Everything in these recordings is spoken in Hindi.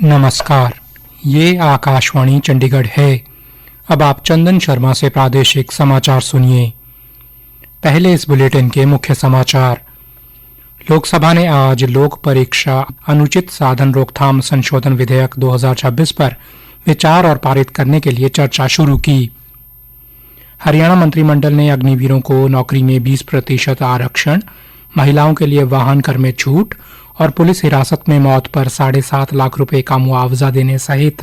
नमस्कार, ये आकाशवाणी चंडीगढ़ है। अब आप चंदन शर्मा से प्रादेशिक समाचार सुनिए। पहले इस बुलेटिन के मुख्य समाचार। लोकसभा ने आज लोक परीक्षा अनुचित साधन रोकथाम संशोधन विधेयक 2026 पर विचार और पारित करने के लिए चर्चा शुरू की। हरियाणा मंत्रिमंडल ने अग्निवीरों को नौकरी में 20% आरक्षण, महिलाओं के लिए वाहन कर में छूट और पुलिस हिरासत में मौत पर 7.5 लाख रुपए का मुआवजा देने सहित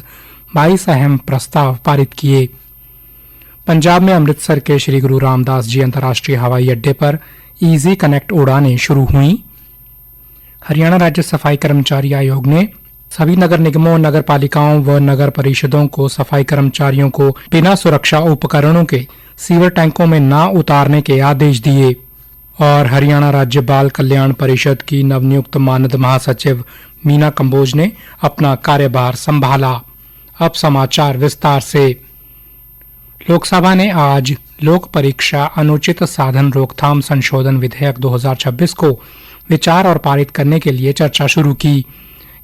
22 अहम प्रस्ताव पारित किए। पंजाब में अमृतसर के श्री गुरु रामदास जी अंतर्राष्ट्रीय हवाई अड्डे पर इजी कनेक्ट उड़ानें शुरू हुई। हरियाणा राज्य सफाई कर्मचारी आयोग ने सभी नगर निगमों, नगर पालिकाओं व नगर परिषदों को सफाई कर्मचारियों को बिना सुरक्षा उपकरणों के सीवर टैंकों में न उतारने के आदेश दिए। और हरियाणा राज्य बाल कल्याण परिषद की नवनियुक्त मानद महासचिव मीना कंबोज ने अपना कार्यभार संभाला। अब समाचार विस्तार से। लोकसभा ने आज लोक परीक्षा अनुचित साधन रोकथाम संशोधन विधेयक 2026 को विचार और पारित करने के लिए चर्चा शुरू की।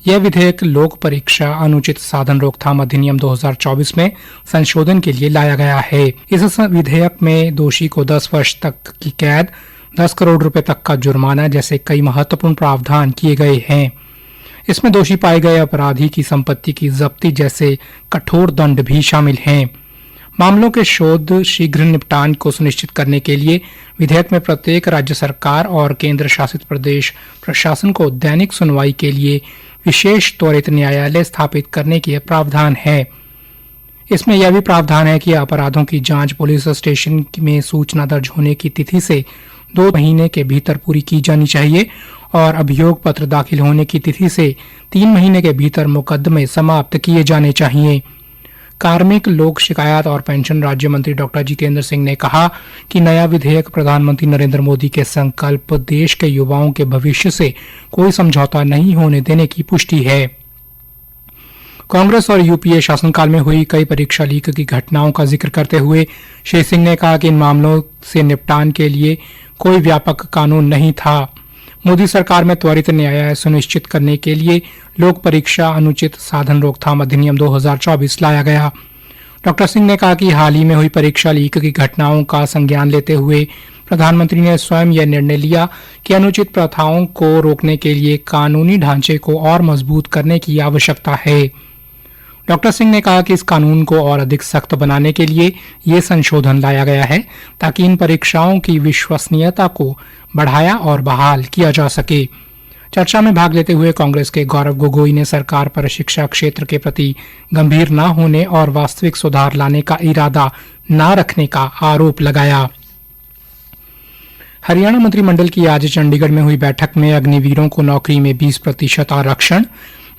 यह विधेयक लोक परीक्षा अनुचित साधन रोकथाम अधिनियम 2024 में संशोधन के लिए लाया गया है। इस विधेयक में दोषी को 10 वर्ष तक की कैद, 10 करोड़ रुपए तक का जुर्माना जैसे कई महत्वपूर्ण प्रावधान किए गए हैं। इसमें दोषी पाए गए अपराधी की संपत्ति की जब्ती जैसे कठोर दंड भी शामिल हैं। मामलों के शोध शीघ्र निपटान को सुनिश्चित करने के लिए विधेयक में प्रत्येक राज्य सरकार और केंद्र शासित प्रदेश प्रशासन को दैनिक सुनवाई के लिए विशेष त्वरित न्यायालय स्थापित करने के प्रावधान है। इसमें यह भी प्रावधान है कि अपराधों की जांच पुलिस स्टेशन में सूचना दर्ज होने की तिथि से 2 महीने के भीतर पूरी की जानी चाहिए और अभियोग पत्र दाखिल होने की तिथि से 3 महीने के भीतर मुकदमे समाप्त किए जाने चाहिए। कार्मिक, लोक शिकायत और पेंशन राज्य मंत्री डॉक्टर जितेंद्र सिंह ने कहा कि नया विधेयक प्रधानमंत्री नरेंद्र मोदी के संकल्प देश के युवाओं के भविष्य से कोई समझौता नहीं होने देने की पुष्टि है। कांग्रेस और यूपीए शासनकाल में हुई कई परीक्षा लीक की घटनाओं का जिक्र करते हुए श्री सिंह ने कहा कि इन मामलों से निपटान के लिए कोई व्यापक कानून नहीं था। मोदी सरकार में त्वरित न्याय सुनिश्चित करने के लिए लोक परीक्षा अनुचित साधन रोकथाम अधिनियम 2024 लाया गया। डॉक्टर सिंह ने कहा कि हाल ही में हुई परीक्षा लीक की घटनाओं का संज्ञान लेते हुए प्रधानमंत्री ने स्वयं यह निर्णय लिया कि अनुचित प्रथाओं को रोकने के लिए कानूनी ढांचे को और मजबूत करने की आवश्यकता है। डॉक्टर सिंह ने कहा कि इस कानून को और अधिक सख्त बनाने के लिए ये संशोधन लाया गया है ताकि इन परीक्षाओं की विश्वसनीयता को बढ़ाया और बहाल किया जा सके। चर्चा में भाग लेते हुए कांग्रेस के गौरव गोगोई ने सरकार पर शिक्षा क्षेत्र के प्रति गंभीर न होने और वास्तविक सुधार लाने का इरादा न रखने का आरोप लगाया। हरियाणा मंत्रिमंडल की आज चंडीगढ़ में हुई बैठक में अग्निवीरों को नौकरी में 20% आरक्षण,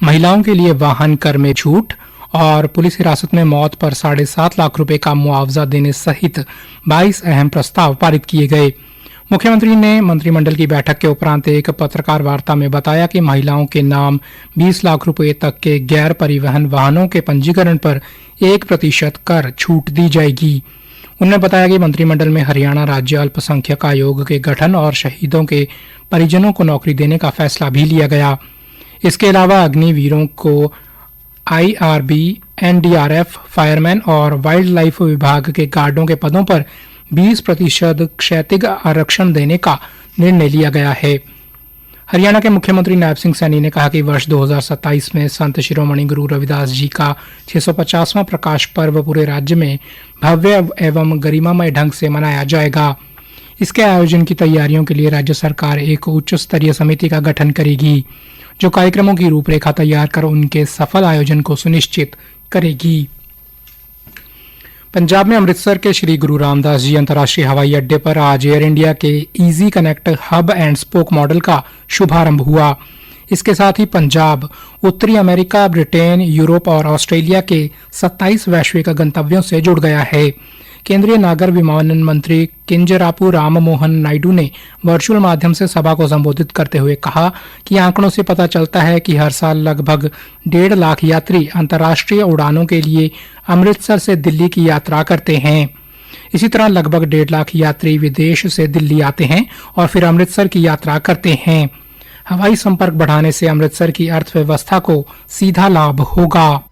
महिलाओं के लिए वाहन कर में छूट और पुलिस हिरासत में मौत पर 7.5 लाख रुपए का मुआवजा देने सहित 22 अहम प्रस्ताव पारित किए गए। मुख्यमंत्री ने मंत्रिमंडल की बैठक के उपरांत एक पत्रकार वार्ता में बताया कि महिलाओं के नाम 20 लाख रुपए तक के गैर परिवहन वाहनों के पंजीकरण पर 1% कर छूट दी जाएगी। उन्होंने बताया कि मंत्रिमंडल में हरियाणा राज्य अल्पसंख्यक आयोग के गठन और शहीदों के परिजनों को नौकरी देने का फैसला भी लिया गया। इसके अलावा अग्निवीरों को आईआरबी, एनडीआरएफ, फायरमैन और वाइल्ड लाइफ विभाग के गार्डों के पदों पर 20% क्षैतिज आरक्षण देने का निर्णय लिया गया है। हरियाणा के मुख्यमंत्री नायब सिंह सैनी ने कहा कि वर्ष 2027 में संत शिरोमणि गुरु रविदास जी का 650वां प्रकाश पर्व पूरे राज्य में भव्य एवं गरिमामय ढंग से मनाया जाएगा। इसके आयोजन की तैयारियों के लिए राज्य सरकार एक उच्च स्तरीय समिति का गठन करेगी जो कार्यक्रमों की रूपरेखा तैयार कर उनके सफल आयोजन को सुनिश्चित करेगी। पंजाब में अमृतसर के श्री गुरु रामदास जी अंतर्राष्ट्रीय हवाई अड्डे पर आज एयर इंडिया के easy connect hub and spoke model का शुभारंभ हुआ। इसके साथ ही पंजाब उत्तरी अमेरिका, ब्रिटेन, यूरोप और ऑस्ट्रेलिया के 27 वैश्विक गंतव्यों से जुड़ गया है। केंद्रीय नागर विमानन मंत्री किंजरापू राममोहन नायडू ने वर्चुअल माध्यम से सभा को संबोधित करते हुए कहा कि आंकड़ों से पता चलता है कि हर साल लगभग 1.5 लाख यात्री अंतर्राष्ट्रीय उड़ानों के लिए अमृतसर से दिल्ली की यात्रा करते हैं। इसी तरह लगभग 1.5 लाख यात्री विदेश से दिल्ली आते हैं और फिर अमृतसर की यात्रा करते हैं। हवाई संपर्क बढ़ाने से अमृतसर की अर्थव्यवस्था को सीधा लाभ होगा।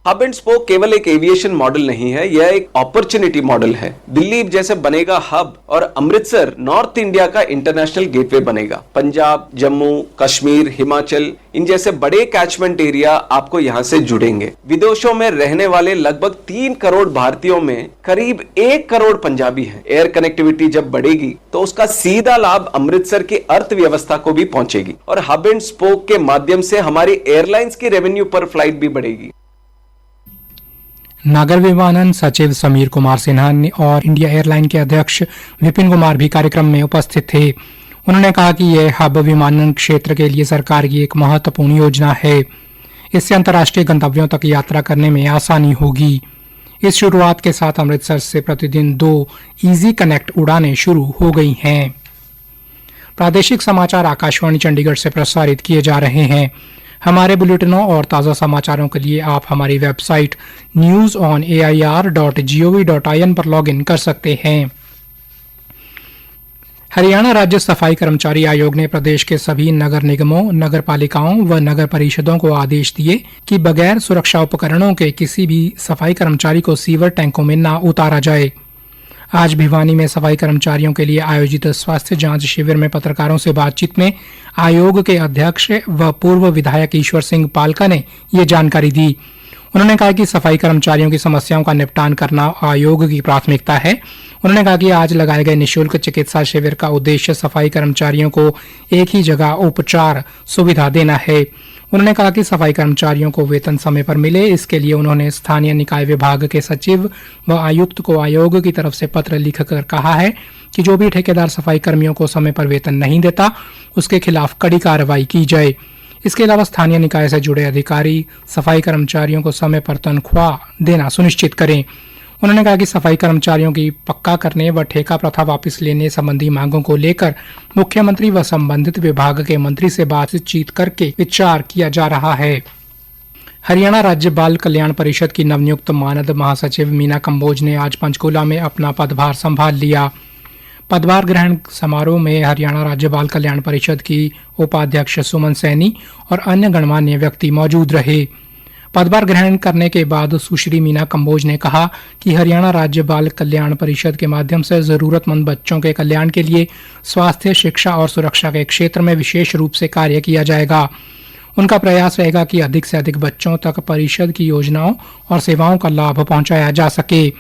हब एंड स्पोक केवल एक एविएशन मॉडल नहीं है, यह एक अपॉर्चुनिटी मॉडल है। दिल्ली जैसे बनेगा हब और अमृतसर नॉर्थ इंडिया का इंटरनेशनल गेटवे बनेगा। पंजाब, जम्मू, कश्मीर, हिमाचल, इन जैसे बड़े कैचमेंट एरिया आपको यहाँ से जुड़ेंगे। विदेशों में रहने वाले लगभग 3 करोड़ भारतीयों में करीब 1 करोड़ पंजाबी हैं। एयर कनेक्टिविटी जब बढ़ेगी तो उसका सीधा लाभ अमृतसर की अर्थव्यवस्था को भी पहुंचेगी और हब एंड स्पोक के माध्यम से हमारी एयरलाइंस की रेवेन्यू पर फ्लाइट भी बढ़ेगी। नागर विमानन सचिव समीर कुमार सिन्हा और इंडिया एयरलाइन के अध्यक्ष विपिन कुमार भी कार्यक्रम में उपस्थित थे। उन्होंने कहा कि यह हब विमानन क्षेत्र के लिए सरकार की एक महत्वपूर्ण योजना है। इससे अंतर्राष्ट्रीय गंतव्यों तक यात्रा करने में आसानी होगी। इस शुरुआत के साथ अमृतसर से प्रतिदिन 2 इजी कनेक्ट उड़ानें शुरू हो गई हैं। प्रादेशिक समाचार आकाशवाणी चंडीगढ़ से प्रसारित किए जा रहे हैं। हमारे बुलेटिनों और ताज़ा समाचारों के लिए आप हमारी वेबसाइट newsonair.gov.in पर लॉगिन कर सकते हैं। हरियाणा राज्य सफाई कर्मचारी आयोग ने प्रदेश के सभी नगर निगमों, नगर पालिकाओं व नगर परिषदों को आदेश दिए कि बगैर सुरक्षा उपकरणों के किसी भी सफाई कर्मचारी को सीवर टैंकों में न उतारा जाए। आज भिवानी में सफाई कर्मचारियों के लिए आयोजित स्वास्थ्य जांच शिविर में पत्रकारों से बातचीत में आयोग के अध्यक्ष व पूर्व विधायक ईश्वर सिंह पालका ने ये जानकारी दी। उन्होंने कहा कि सफाई कर्मचारियों की समस्याओं का निपटान करना आयोग की प्राथमिकता है। उन्होंने कहा कि आज लगाए गए निःशुल्क चिकित्सा शिविर का उद्देश्य सफाई कर्मचारियों को एक ही जगह उपचार सुविधा देना है। उन्होंने कहा कि सफाई कर्मचारियों को वेतन समय पर मिले, इसके लिए उन्होंने स्थानीय निकाय विभाग के सचिव व आयुक्त को आयोग की तरफ से पत्र लिखकर कहा है कि जो भी ठेकेदार सफाई कर्मियों को समय पर वेतन नहीं देता उसके खिलाफ कड़ी कार्रवाई की जाए। इसके अलावा स्थानीय निकाय से जुड़े अधिकारी सफाई कर्मचारियों को समय पर तनख्वाह देना सुनिश्चित करें। उन्होंने कहा कि सफाई कर्मचारियों की पक्का करने व ठेका प्रथा वापस लेने संबंधी मांगों को लेकर मुख्यमंत्री व संबंधित विभाग के मंत्री से बातचीत करके विचार किया जा रहा है। हरियाणा राज्य बाल कल्याण परिषद की नवनियुक्त मानद महासचिव मीना कंबोज ने आज पंचकूला में अपना पदभार संभाल लिया। पदभार ग्रहण समारोह में हरियाणा राज्य बाल कल्याण परिषद की उपाध्यक्ष सुमन सैनी और अन्य गणमान्य व्यक्ति मौजूद रहे। पदभार ग्रहण करने के बाद सुश्री मीना कंबोज ने कहा कि हरियाणा राज्य बाल कल्याण परिषद के माध्यम से जरूरतमंद बच्चों के कल्याण के लिए स्वास्थ्य, शिक्षा और सुरक्षा के क्षेत्र में विशेष रूप से कार्य किया जाएगा। उनका प्रयास रहेगा कि अधिक से अधिक बच्चों तक परिषद की योजनाओं और सेवाओं का लाभ पहुंचाया जा सके।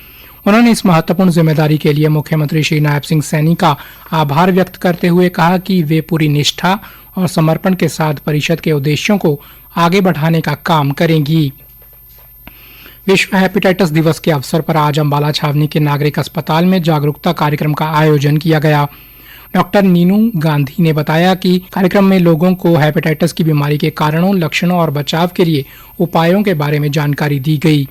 उन्होंने इस महत्वपूर्ण जिम्मेदारी के लिए मुख्यमंत्री श्री नायब सिंह सैनी का आभार व्यक्त करते हुए कहा कि वे पूरी निष्ठा और समर्पण के साथ परिषद के उद्देश्यों को आगे बढ़ाने का काम करेंगी। विश्व हेपेटाइटिस दिवस के अवसर पर आज अंबाला छावनी के नागरिक अस्पताल में जागरूकता कार्यक्रम का आयोजन किया गया। डॉक्टर नीनू गांधी ने बताया कि कार्यक्रम में लोगों को हेपेटाइटिस की बीमारी के कारणों, लक्षणों और बचाव के लिए उपायों के बारे में जानकारी दी गई।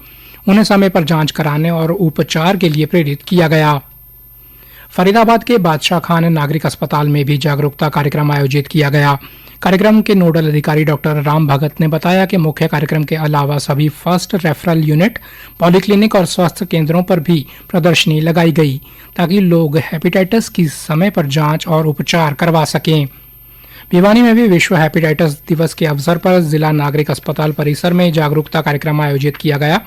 उन्हें समय पर जांच कराने और उपचार के लिए प्रेरित किया गया। फरीदाबाद के बादशाह खान नागरिक अस्पताल में भी जागरूकता कार्यक्रम आयोजित किया गया। कार्यक्रम के नोडल अधिकारी डॉक्टर राम भगत ने बताया कि मुख्य कार्यक्रम के अलावा सभी फर्स्ट रेफरल यूनिट, पॉलीक्लिनिक और स्वास्थ्य केंद्रों पर भी प्रदर्शनी लगाई गई ताकि लोग हेपेटाइटिस की समय पर जांच और उपचार करवा सकें। भिवानी में भी विश्व हेपेटाइटिस दिवस के अवसर पर जिला नागरिक अस्पताल परिसर में जागरूकता कार्यक्रम आयोजित किया गया।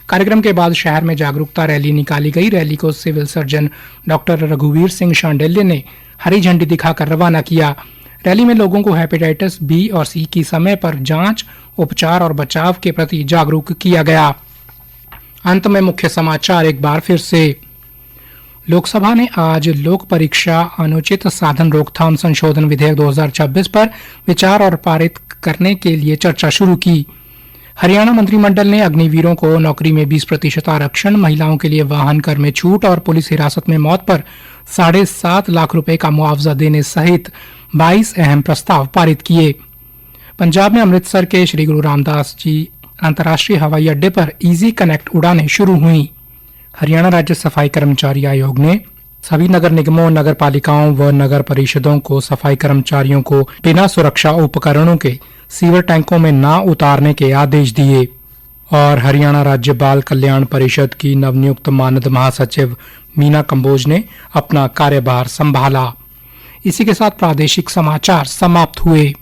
कार्यक्रम के बाद शहर में जागरूकता रैली निकाली गई। रैली को सिविल सर्जन डॉक्टर रघुवीर सिंह शांडिल्य ने हरी झंडी दिखाकर रवाना किया। रैली में लोगों को हेपेटाइटिस बी और सी की समय पर जांच, उपचार और बचाव के प्रति जागरूक किया गया। अंत में मुख्य समाचार एक बार फिर से। लोकसभा ने आज लोक परीक्षा अनुचित साधन रोकथाम संशोधन विधेयक 2026 पर विचार और पारित करने के लिए चर्चा शुरू की। हरियाणा मंत्रिमंडल ने अग्निवीरों को नौकरी में 20% आरक्षण, महिलाओं के लिए वाहन कर में छूट और पुलिस हिरासत में मौत पर 7.5 लाख रुपए का मुआवजा देने सहित 22 अहम प्रस्ताव पारित किए। पंजाब में अमृतसर के श्री गुरु रामदास जी अंतर्राष्ट्रीय हवाई अड्डे पर इजी कनेक्ट उड़ानें शुरू हुई। हरियाणा राज्य सफाई कर्मचारी आयोग ने सभी नगर निगमों, नगर पालिकाओं व नगर परिषदों को सफाई कर्मचारियों को बिना सुरक्षा उपकरणों के सीवर टैंकों में न उतारने के आदेश दिए। और हरियाणा राज्य बाल कल्याण परिषद की नवनियुक्त मानद महासचिव मीना कंबोज ने अपना कार्यभार संभाला। इसी के साथ प्रादेशिक समाचार समाप्त हुए।